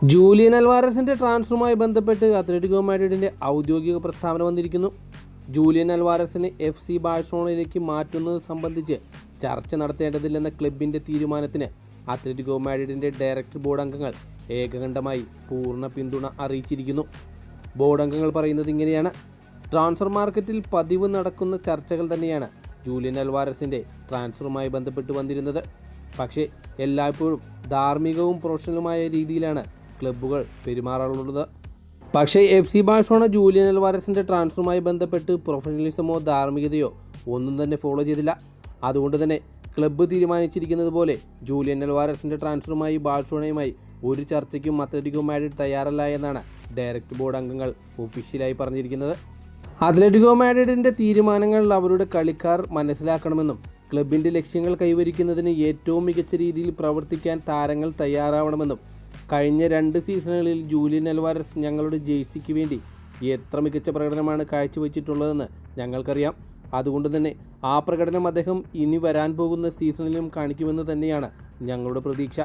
Julian അൽവാരസിന്റെ ട്രാൻസ്ഫറുമായി ബന്ധപ്പെട്ട് Atletico മാഡ്രിഡിന്റെ ഔദ്യോഗിക പ്രസ്താവന വന്നിരിക്കുന്നു. ജൂലിയൻ അൽവാരസിനെ FC ബാഴ്സലോണയിലേക്ക് മാറ്റുന്നത് സംബന്ധിച്ച് ചർച്ച നടത്തേണ്ടതില്ലെന്ന ക്ലബിന്റെ തീരുമാനത്തിന് അത്ലറ്റിക്കോ മാഡ്രിഡിന്റെ ഡയറക്ടർ ബോർഡ് അംഗങ്ങൾ ഏകകണ്ഠമായി പൂർണ്ണ പിന്തുണ അറിയിച്ചിരിക്കുന്നു. ബോർഡ് അംഗങ്ങൾ പറയുന്നത് ഇങ്ങനെയാണ്: ട്രാൻസ്ഫർ മാർക്കറ്റിൽ പതിവ് നടക്കുന്ന ചർച്ചകൾ തന്നെയാണ് ജൂലിയൻ അൽവാരസിന്റെ ട്രാൻസ്ഫറുമായി ബന്ധപ്പെട്ട് വന്നിരുന്നത്. പക്ഷേ എല്ലായ്പ്പോഴും ധാർമ്മികവും പ്രൊഫഷണലുമായ രീതിയിലാണ് ക്ലബ്ബുകൾ പെരുമാറാറുള്ളത്. പക്ഷേ FC ബാഴ്സലോണ ജൂലിയൻ അൽവാരസിന്റെ ട്രാൻസ്ഫറുമായി ബന്ധപ്പെട്ട് പ്രൊഫഷണലിസമോ ധാർമ്മികതയോ ഒന്നും തന്നെ ഫോളോ ചെയ്തില്ല. അതുകൊണ്ട് തന്നെ ക്ലബ്ബ് തീരുമാനിച്ചിരിക്കുന്നത് പോലെ ജൂലിയൻ അൽവാരസിന്റെ ട്രാൻസ്ഫറുമായി ബാഴ്സലോണയുമായി ഒരു ചർച്ചയ്ക്കും അത്ലറ്റിക്കോ മാഡ്രിഡ് തയ്യാറല്ല എന്നാണ് ഡയറക്ടർ ബോർഡ് അംഗങ്ങൾ ഒഫീഷ്യലായി പറഞ്ഞിരിക്കുന്നത്. അത്ലറ്റിക്കോ മാഡ്രിഡിന്റെ തീരുമാനങ്ങൾ അവരുടെ കളിക്കാർ മനസ്സിലാക്കണമെന്നും ക്ലബിന്റെ ലക്ഷ്യങ്ങൾ കൈവരിക്കുന്നതിന് ഏറ്റവും മികച്ച രീതിയിൽ പ്രവർത്തിക്കാൻ താരങ്ങൾ തയ്യാറാവണമെന്നും കഴിഞ്ഞ 2 സീസണുകളിൽ ജൂലിയൻ അൽവാരസ് ഞങ്ങളുടെ ജേഴ്സിക്ക് വേണ്ടി എത്ര മികച്ച പ്രകടനമാണ് കാഴ്ചവെച്ചിട്ടുള്ളതെന്ന് ഞങ്ങൾക്കറിയാം. അതുകൊണ്ട് തന്നെ ആ പ്രകടനം അദ്ദേഹം ഇനി വരാൻ പോകുന്ന സീസണിലും കാണിക്കുമെന്ന് തന്നെയാണ് ഞങ്ങളുടെ പ്രതീക്ഷ.